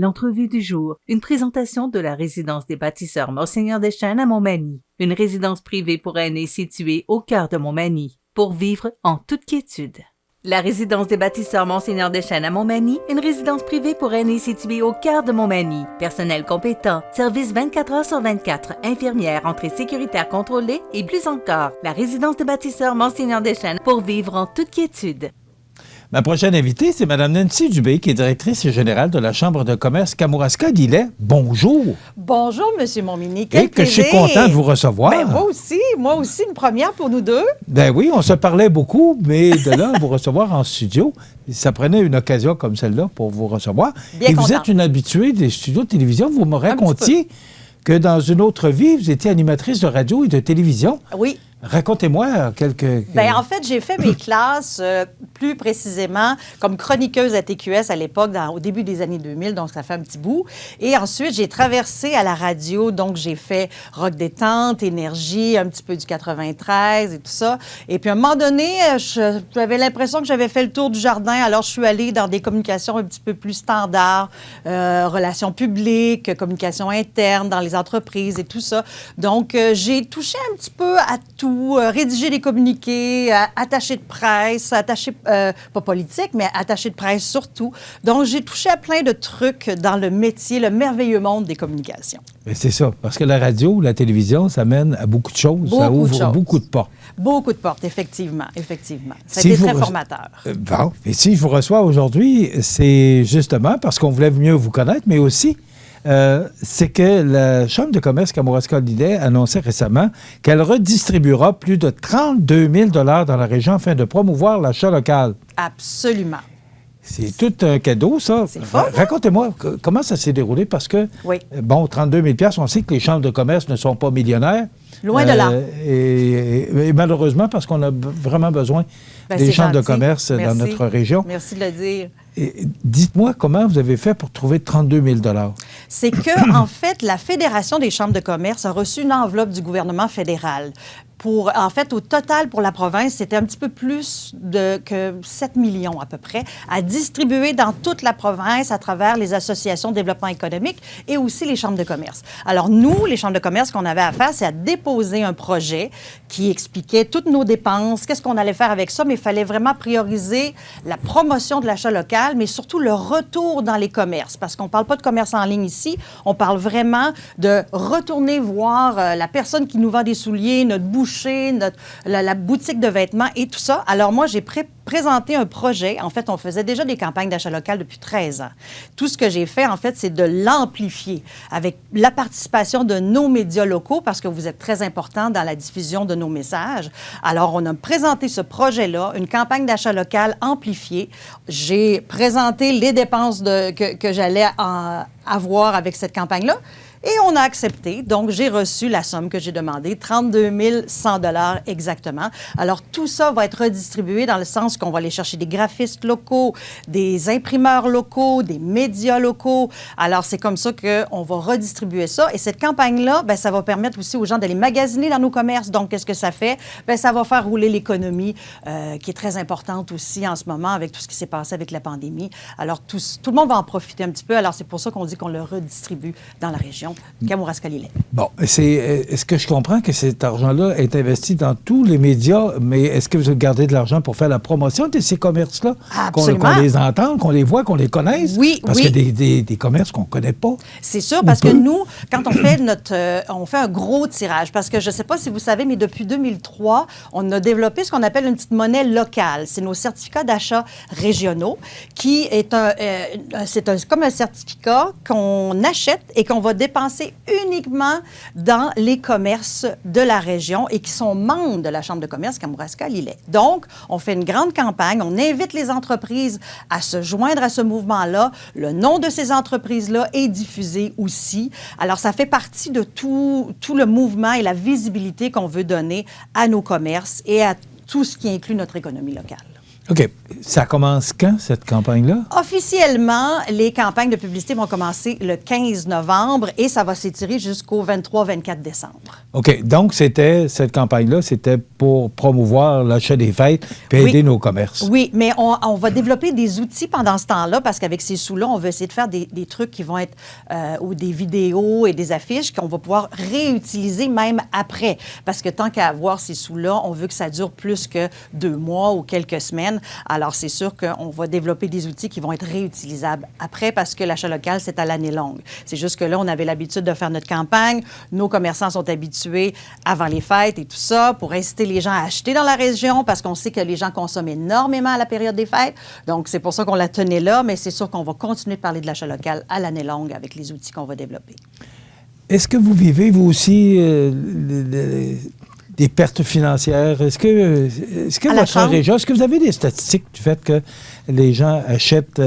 L'entrevue du jour, une présentation de la résidence des bâtisseurs Monseigneur Deschênes à Montmagny, une résidence privée pour aînés située au cœur de Montmagny, pour vivre en toute quiétude. La résidence des bâtisseurs Monseigneur Deschênes à Montmagny, une résidence privée pour aînés située au cœur de Montmagny. Personnel compétent, service 24 heures sur 24, infirmière, entrée sécuritaire contrôlée et plus encore. La résidence des bâtisseurs Monseigneur Deschênes pour vivre en toute quiétude. Ma prochaine invitée, c'est Mme Nancy Dubé, qui est directrice générale de la Chambre de commerce Kamouraska-Lillet. Bonjour. Bonjour, M. Montminy. Et que je suis content de vous recevoir. Ben, moi aussi, une première pour nous deux. Ben oui, on se parlait beaucoup, mais de là, vous recevoir en studio, ça prenait une occasion comme celle-là pour vous recevoir. Bien Et content. vous êtes une habituée des studios de télévision. Vous me racontiez que dans une autre vie, vous étiez animatrice de radio et de télévision. Oui. Racontez-moi quelques... Bien, en fait, j'ai fait mes classes plus précisément comme chroniqueuse à TQS à l'époque, au début des années 2000, donc ça fait un petit bout. Et ensuite, j'ai traversé à la radio, donc j'ai fait Rock Détente, Énergie, un petit peu du 93 et tout ça. Et puis à un moment donné, j'avais l'impression que j'avais fait le tour du jardin, alors je suis allée dans des communications un petit peu plus standards, relations publiques, communication interne dans les entreprises et tout ça. Donc, j'ai touché un petit peu à tout. Rédiger des communiqués, attaché de presse, pas politique, mais attaché de presse surtout. Donc, j'ai touché à plein de trucs dans le métier, le merveilleux monde des communications. Mais c'est ça, parce que la radio, la télévision, ça mène à beaucoup de choses, ça ouvre beaucoup de portes. Beaucoup de portes, effectivement. Ça a été très formateur. Bon, et si je vous reçois aujourd'hui, c'est justement parce qu'on voulait mieux vous connaître, mais aussi... c'est que la Chambre de commerce Kamouraska-Lillet annonçait récemment qu'elle redistribuera plus de 32 000 dans la région afin de promouvoir l'achat local. Absolument. C'est tout un cadeau, ça. C'est fort, hein? Racontez-moi comment ça s'est déroulé, parce que, bon, 32 000 $, on sait que les chambres de commerce ne sont pas millionnaires. Loin de là. Et malheureusement, parce qu'on a vraiment besoin des chambres de commerce dans notre région. Merci de le dire. Dites-moi comment vous avez fait pour trouver 32 000 $. C'est que, en fait, la Fédération des chambres de commerce a reçu une enveloppe du gouvernement fédéral. En fait, au total, pour la province, c'était un petit peu plus que 7 millions à peu près à distribuer dans toute la province à travers les associations de développement économique et aussi les chambres de commerce. Alors, nous, les chambres de commerce, ce qu'on avait à faire, c'est à déposer un projet qui expliquait toutes nos dépenses, qu'est-ce qu'on allait faire avec ça, mais il fallait vraiment prioriser la promotion de l'achat local, mais surtout le retour dans les commerces, parce qu'on ne parle pas de commerce en ligne ici, on parle vraiment de retourner voir la personne qui nous vend des souliers, notre boucher, la boutique de vêtements et tout ça. Alors moi, j'ai présenté un projet. En fait, on faisait déjà des campagnes d'achat local depuis 13 ans. Tout ce que j'ai fait, en fait, c'est de l'amplifier avec la participation de nos médias locaux, parce que vous êtes très importants dans la diffusion de nos messages. Alors, on a présenté ce projet-là, une campagne d'achat local amplifiée. J'ai présenté les dépenses que j'allais avoir avec cette campagne-là. Et on a accepté. Donc, j'ai reçu la somme que j'ai demandée, 32 100 $ exactement. Alors, tout ça va être redistribué dans le sens qu'on va aller chercher des graphistes locaux, des imprimeurs locaux, des médias locaux. Alors, c'est comme ça qu'on va redistribuer ça. Et cette campagne-là, bien, ça va permettre aussi aux gens d'aller magasiner dans nos commerces. Donc, qu'est-ce que ça fait? Bien, ça va faire rouler l'économie, qui est très importante aussi en ce moment avec tout ce qui s'est passé avec la pandémie. Alors, tout le monde va en profiter un petit peu. Alors, c'est pour ça qu'on dit qu'on le redistribue dans la région. Kamouraska-Lillet. Bon, est-ce que je comprends que cet argent-là est investi dans tous les médias, mais est-ce que vous gardez de l'argent pour faire la promotion de ces commerces-là? Absolument. Qu'on les entende, qu'on les voit, qu'on les connaisse? Oui, Parce qu'il y a des commerces qu'on ne connaît pas. C'est sûr, parce que nous, quand on fait on fait un gros tirage, parce que je ne sais pas si vous savez, mais depuis 2003, on a développé ce qu'on appelle une petite monnaie locale. C'est nos certificats d'achat régionaux, qui est comme un certificat qu'on achète et qu'on va dépenser uniquement dans les commerces de la région et qui sont membres de la Chambre de commerce Kamouraska-Lillet. Donc, on fait une grande campagne, on invite les entreprises à se joindre à ce mouvement-là. Le nom de ces entreprises-là est diffusé aussi. Alors, ça fait partie de tout le mouvement et la visibilité qu'on veut donner à nos commerces et à tout ce qui inclut notre économie locale. OK. Ça commence quand, cette campagne-là? Officiellement, les campagnes de publicité vont commencer le 15 novembre et ça va s'étirer jusqu'au 23-24 décembre. OK. Donc, cette campagne-là, c'était pour promouvoir l'achat des fêtes et aider nos commerces. Oui, mais on va développer des outils pendant ce temps-là parce qu'avec ces sous-là, on va essayer de faire des trucs qui vont être ou des vidéos et des affiches qu'on va pouvoir réutiliser même après. Parce que tant qu'à avoir ces sous-là, on veut que ça dure plus que 2 mois ou quelques semaines. Alors, c'est sûr qu'on va développer des outils qui vont être réutilisables après parce que l'achat local, c'est à l'année longue. C'est juste que là, on avait l'habitude de faire notre campagne. Nos commerçants sont habitués avant les fêtes et tout ça pour inciter les gens à acheter dans la région parce qu'on sait que les gens consomment énormément à la période des fêtes. Donc, c'est pour ça qu'on la tenait là, mais c'est sûr qu'on va continuer de parler de l'achat local à l'année longue avec les outils qu'on va développer. Est-ce que vous vivez, vous aussi, des pertes financières? Est-ce que votre région, est-ce que vous avez des statistiques du fait que les gens achètent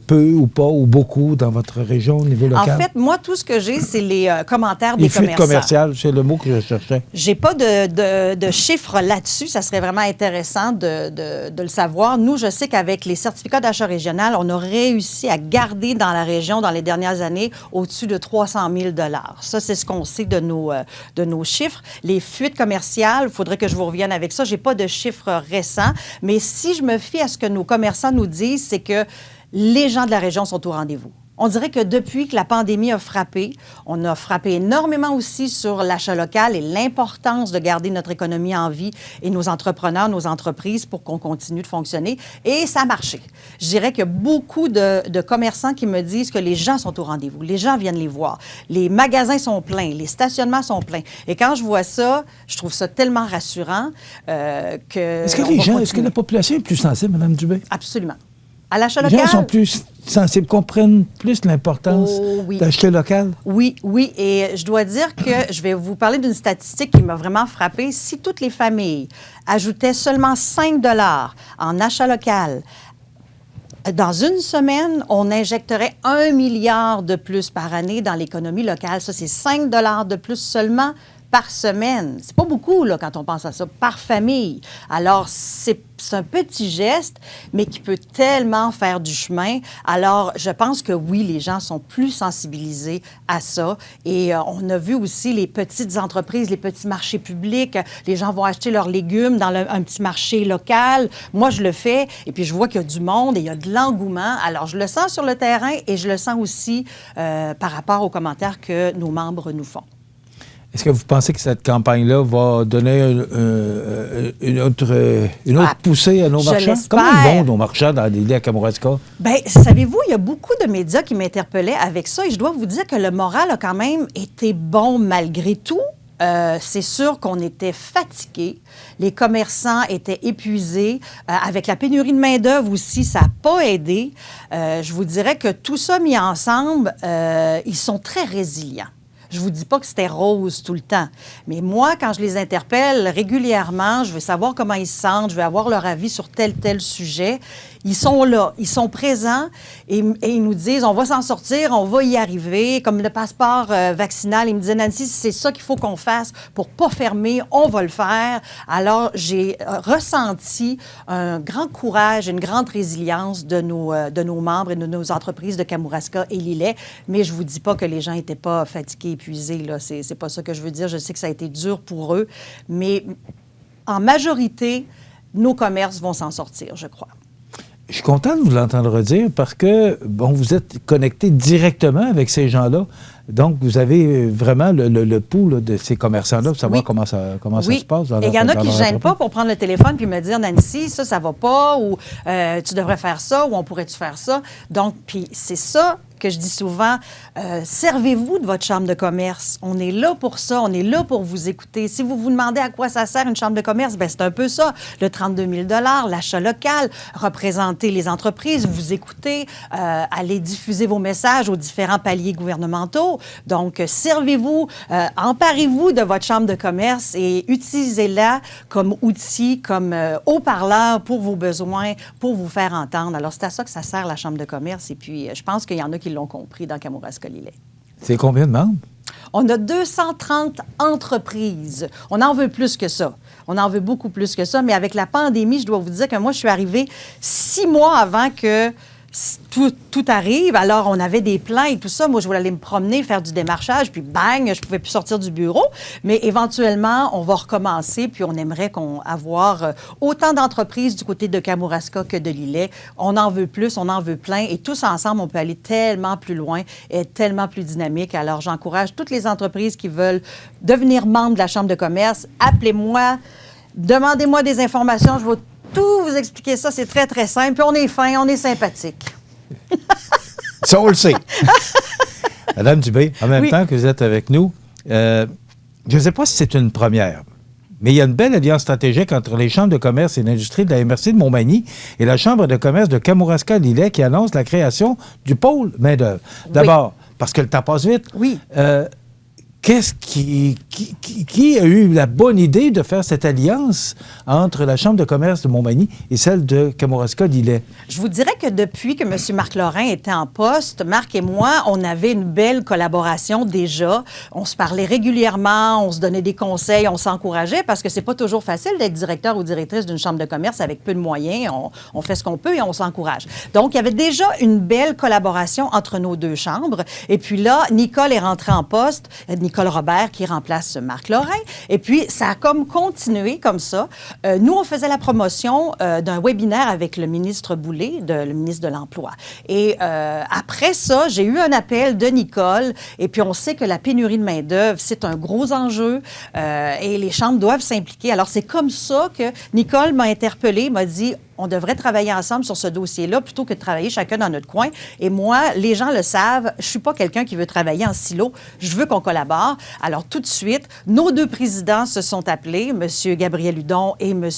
peu ou pas ou beaucoup dans votre région au niveau local? En fait, moi, tout ce que j'ai, c'est les commentaires des les fuites commerçants. commerciales, c'est le mot que je cherchais. J'ai pas de chiffres là-dessus. Ça serait vraiment intéressant de le savoir. Nous, je sais qu'avec les certificats d'achat régional, on a réussi à garder dans la région, dans les dernières années, au-dessus de 300 000 $. Ça, c'est ce qu'on sait de nos chiffres. Les fuites commerciales, il faudrait que je vous revienne avec ça. J'ai pas de chiffres récents, mais si je me fie à ce que nos commerçants nous disent, c'est que les gens de la région sont au rendez-vous. On dirait que depuis que la pandémie a frappé, on a frappé énormément aussi sur l'achat local et l'importance de garder notre économie en vie et nos entrepreneurs, nos entreprises pour qu'on continue de fonctionner. Et ça a marché. Je dirais qu'il y a beaucoup de commerçants qui me disent que les gens sont au rendez-vous. Les gens viennent les voir. Les magasins sont pleins. Les stationnements sont pleins. Et quand je vois ça, je trouve ça tellement rassurant que... Est-ce que la population est plus sensible, Mme Dubé? Absolument. À l'achat Les local... gens sont plus sensibles, comprennent plus l'importance d'acheter local? Oui, oui. Et je dois dire que je vais vous parler d'une statistique qui m'a vraiment frappée. Si toutes les familles ajoutaient seulement 5 $ en achat local, dans une semaine, on injecterait 1 milliard de plus par année dans l'économie locale. Ça, c'est 5 $ de plus seulement par semaine. C'est pas beaucoup, là, quand on pense à ça, par famille. Alors, c'est un petit geste, mais qui peut tellement faire du chemin. Alors, je pense que oui, les gens sont plus sensibilisés à ça. Et on a vu aussi les petites entreprises, les petits marchés publics. Les gens vont acheter leurs légumes dans un petit marché local. Moi, je le fais. Et puis, je vois qu'il y a du monde et il y a de l'engouement. Alors, je le sens sur le terrain et je le sens aussi par rapport aux commentaires que nos membres nous font. Est-ce que vous pensez que cette campagne-là va donner une autre poussée à nos marchands? Comment ils vont, nos marchands, dans l'idée à Kamouraska? Bien, savez-vous, il y a beaucoup de médias qui m'interpellaient avec ça et je dois vous dire que le moral a quand même été bon malgré tout. C'est sûr qu'on était fatigués. Les commerçants étaient épuisés. Avec la pénurie de main-d'œuvre aussi, ça n'a pas aidé. Je vous dirais que tout ça mis ensemble, ils sont très résilients. Je ne vous dis pas que c'était rose tout le temps. Mais moi, quand je les interpelle régulièrement, je veux savoir comment ils se sentent, je veux avoir leur avis sur tel sujet. Ils sont là, ils sont présents et ils nous disent, on va s'en sortir, on va y arriver. Comme le passeport vaccinal, ils me disaient, Nancy, c'est ça qu'il faut qu'on fasse pour ne pas fermer, on va le faire. Alors, j'ai ressenti un grand courage, une grande résilience de nos membres et de nos entreprises de Kamouraska et Lillet. Mais je ne vous dis pas que les gens n'étaient pas fatigués, épuisés. Là. C'est pas ça que je veux dire. Je sais que ça a été dur pour eux. Mais en majorité, nos commerces vont s'en sortir, je crois. Je suis content de vous l'entendre redire parce que, bon, vous êtes connecté directement avec ces gens-là. Donc, vous avez vraiment le pouls là, de ces commerçants-là pour savoir comment ça se passe. Et il y en a qui ne gênent pas pour prendre le téléphone puis me dire, Nancy, ça va pas, ou tu devrais faire ça, ou on pourrait-tu faire ça. Donc, puis c'est ça que je dis souvent, servez-vous de votre chambre de commerce. On est là pour ça, on est là pour vous écouter. Si vous vous demandez à quoi ça sert une chambre de commerce, bien, c'est un peu ça. Le 32 000 $, l'achat local, représenter les entreprises, vous écouter, aller diffuser vos messages aux différents paliers gouvernementaux. Donc, servez-vous, emparez-vous de votre chambre de commerce et utilisez-la comme outil, comme haut-parleur pour vos besoins, pour vous faire entendre. Alors, c'est à ça que ça sert la chambre de commerce. Et puis, je pense qu'il y en a qui l'ont compris dans Kamouraska-Lillet. C'est combien de membres? On a 230 entreprises. On en veut plus que ça. On en veut beaucoup plus que ça. Mais avec la pandémie, je dois vous dire que moi, je suis arrivée 6 mois avant que tout arrive. Alors, on avait des plans et tout ça. Moi, je voulais aller me promener, faire du démarchage, puis bang, je pouvais plus sortir du bureau. Mais éventuellement, on va recommencer, puis on aimerait avoir autant d'entreprises du côté de Kamouraska que de l'Îlet. On en veut plus, on en veut plein. Et tous ensemble, on peut aller tellement plus loin et être tellement plus dynamique. Alors, j'encourage toutes les entreprises qui veulent devenir membres de la Chambre de commerce. Appelez-moi, demandez-moi des informations. Je vais tout vous expliquer ça, c'est très, très simple. Puis on est fin, on est sympathique. Ça, on le sait. Madame Dubé, en même temps que vous êtes avec nous, je ne sais pas si c'est une première, mais il y a une belle alliance stratégique entre les chambres de commerce et d'industrie de la MRC de Montmagny et la Chambre de commerce de Kamouraska-Lillet qui annonce la création du pôle main-d'œuvre. D'abord, parce que le temps passe vite. Oui. Qu'est-ce qui a eu la bonne idée de faire cette alliance entre la Chambre de commerce de Montmagny et celle de Kamouraska-Lillet? Je vous dirais que depuis que M. Marc Lorrain était en poste, Marc et moi, on avait une belle collaboration déjà. On se parlait régulièrement, on se donnait des conseils, on s'encourageait parce que c'est pas toujours facile d'être directeur ou directrice d'une chambre de commerce avec peu de moyens. On fait ce qu'on peut et on s'encourage. Donc, il y avait déjà une belle collaboration entre nos deux chambres. Et puis là, Nicole est rentrée en poste. Nicole Robert qui remplace Marc Lorrain. Et puis, ça a comme continué comme ça. Nous, on faisait la promotion d'un webinaire avec le ministre Boulay, le ministre de l'Emploi. Et après ça, j'ai eu un appel de Nicole. Et puis, on sait que la pénurie de main-d'œuvre, c'est un gros enjeu et les chambres doivent s'impliquer. Alors, c'est comme ça que Nicole m'a interpellée, m'a dit... On devrait travailler ensemble sur ce dossier-là plutôt que de travailler chacun dans notre coin. Et moi, les gens le savent, je suis pas quelqu'un qui veut travailler en silo. Je veux qu'on collabore. Alors, tout de suite, nos deux présidents se sont appelés, M. Gabriel Hudon et M.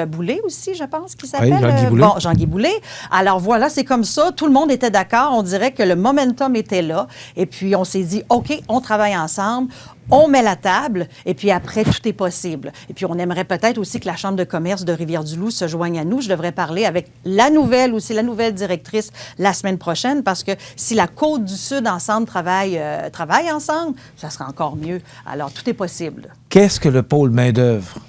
Boulay aussi, je pense qu'il s'appelle. Oui, Jean-Guy Boulay. Bon, Jean-Guy Boulay. Alors, voilà, c'est comme ça. Tout le monde était d'accord. On dirait que le momentum était là. Et puis, on s'est dit, OK, on travaille ensemble. On met la table, et puis après, tout est possible. Et puis, on aimerait peut-être aussi que la Chambre de commerce de Rivière-du-Loup se joigne à nous. Je devrais parler avec la nouvelle directrice la semaine prochaine, parce que si la Côte-du-Sud ensemble travaille ensemble, ça sera encore mieux. Alors, tout est possible. Qu'est-ce que le pôle main-d'œuvre?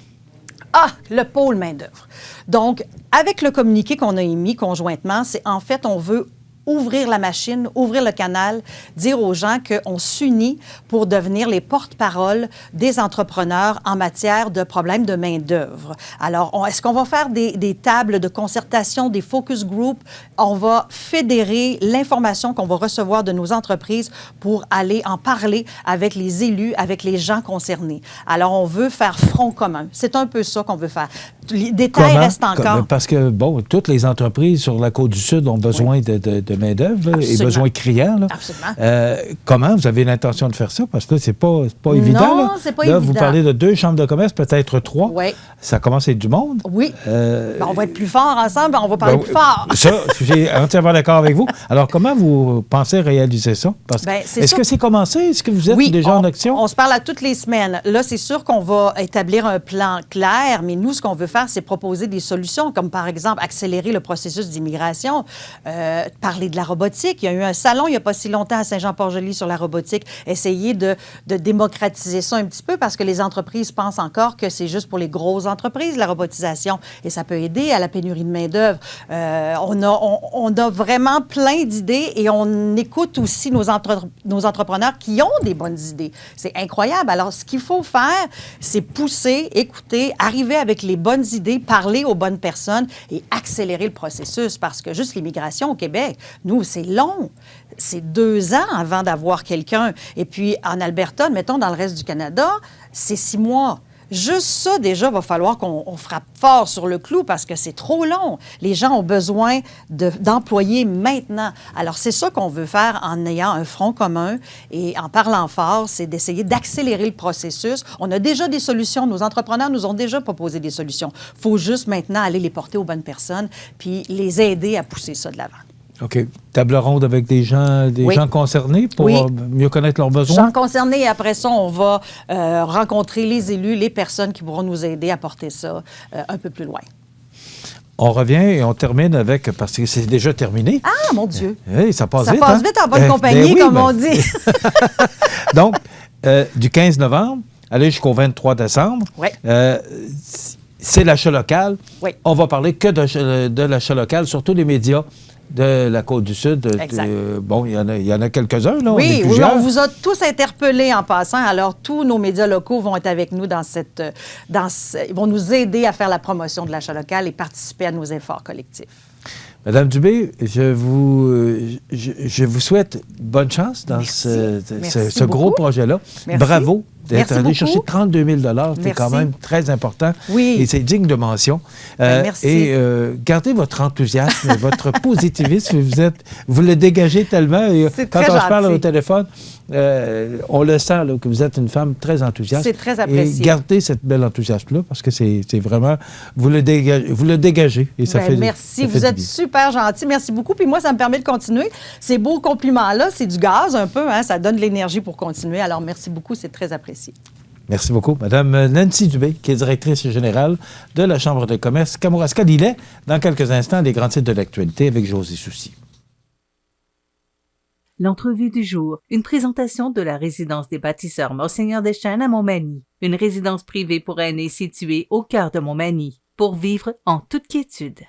Ah, le pôle main-d'œuvre. Donc, avec le communiqué qu'on a émis conjointement, c'est en fait, on veut ouvrir la machine, ouvrir le canal, dire aux gens qu'on s'unit pour devenir les porte-parole des entrepreneurs en matière de problèmes de main-d'œuvre. Alors, est-ce qu'on va faire des tables de concertation, des focus groups? On va fédérer l'information qu'on va recevoir de nos entreprises pour aller en parler avec les élus, avec les gens concernés. Alors, on veut faire front commun. C'est un peu ça qu'on veut faire. Les détails restent encore. Parce que, bon, toutes les entreprises sur la Côte-du-Sud ont besoin de main-d'œuvre et besoin criant. Là. Absolument. Comment vous avez l'intention de faire ça? Parce que là, c'est pas évident. Non, c'est pas là, évident. Vous parlez de 2 chambres de commerce, peut-être 3. Oui. Ça commence à être du monde. Oui. On va être plus fort ensemble, on va parler plus fort. Ça, je suis entièrement d'accord avec vous. Alors, comment vous pensez réaliser ça? Est-ce que c'est commencé? Est-ce que vous êtes déjà en action? On se parle à toutes les semaines. Là, c'est sûr qu'on va établir un plan clair, mais nous, ce qu'on veut faire, c'est proposer des solutions, comme par exemple accélérer le processus d'immigration, parler de la robotique. Il y a eu un salon il n'y a pas si longtemps à Saint-Jean-Port-Joli sur la robotique. Essayer de démocratiser ça un petit peu parce que les entreprises pensent encore que c'est juste pour les grosses entreprises, la robotisation, et ça peut aider à la pénurie de main-d'œuvre. On a vraiment plein d'idées et on écoute aussi nos entrepreneurs qui ont des bonnes idées. C'est incroyable. Alors, ce qu'il faut faire, c'est pousser, écouter, arriver avec les bonnes idées, parler aux bonnes personnes et accélérer le processus parce que juste l'immigration au Québec, nous, c'est long. C'est 2 ans avant d'avoir quelqu'un. Et puis, en Alberta, mettons, dans le reste du Canada, c'est 6 mois. Juste ça, déjà, va falloir qu'on frappe fort sur le clou parce que c'est trop long. Les gens ont besoin d'employés maintenant. Alors, c'est ça qu'on veut faire en ayant un front commun et en parlant fort, c'est d'essayer d'accélérer le processus. On a déjà des solutions. Nos entrepreneurs nous ont déjà proposé des solutions. Il faut juste maintenant aller les porter aux bonnes personnes puis les aider à pousser ça de l'avant. OK. Table ronde avec des gens concernés pour mieux connaître leurs besoins? Gens concernés. Et après ça, on va rencontrer les élus, les personnes qui pourront nous aider à porter ça un peu plus loin. On revient et on termine avec, parce que c'est déjà terminé. Ah, mon Dieu! Oui, ça passe vite. Ça passe vite en bonne compagnie, on dit. Donc, du 15 novembre, aller jusqu'au 23 décembre. Oui. C'est l'achat local. Oui. On va parler que de l'achat local, surtout les médias de la Côte-du-Sud. Exact. Bon, il y en a quelques-uns, là. Oui, on est oui, plusieurs. on vous a tous interpellés en passant. Alors, tous nos médias locaux vont être avec nous ils vont nous aider à faire la promotion de l'achat local et participer à nos efforts collectifs. Madame Dubé, je vous souhaite bonne chance dans Merci. ce gros beaucoup. projet-là. Merci. Bravo d'être Merci allé beaucoup. chercher 32 000 c'est Merci. quand même très important. Oui. Et c'est digne de mention. Merci. Et gardez votre enthousiasme, votre positivisme. Vous le dégagez tellement. Et C'est quand très on se parle gentil. au téléphone, on le sent là, que vous êtes une femme très enthousiaste. C'est très apprécié. Et gardez cette belle enthousiasme-là parce que c'est vraiment... Vous le dégagez. Et ça fait merci. ça fait Vous du êtes bien. super gentil. Merci beaucoup. Puis moi, ça me permet de continuer. Ces beaux compliments-là, c'est du gaz un peu. Hein? Ça donne de l'énergie pour continuer. Alors, merci beaucoup. C'est très apprécié. Merci beaucoup. Madame Nancy Dubé, qui est directrice générale de la Chambre de commerce Kamouraska-Lillet. Dans quelques instants, les grands titres de l'actualité avec José Soucy. L'entrevue du jour, une présentation de la résidence des bâtisseurs Monseigneur Deschênes à Montmagny, une résidence privée pour aînés située au cœur de Montmagny, pour vivre en toute quiétude.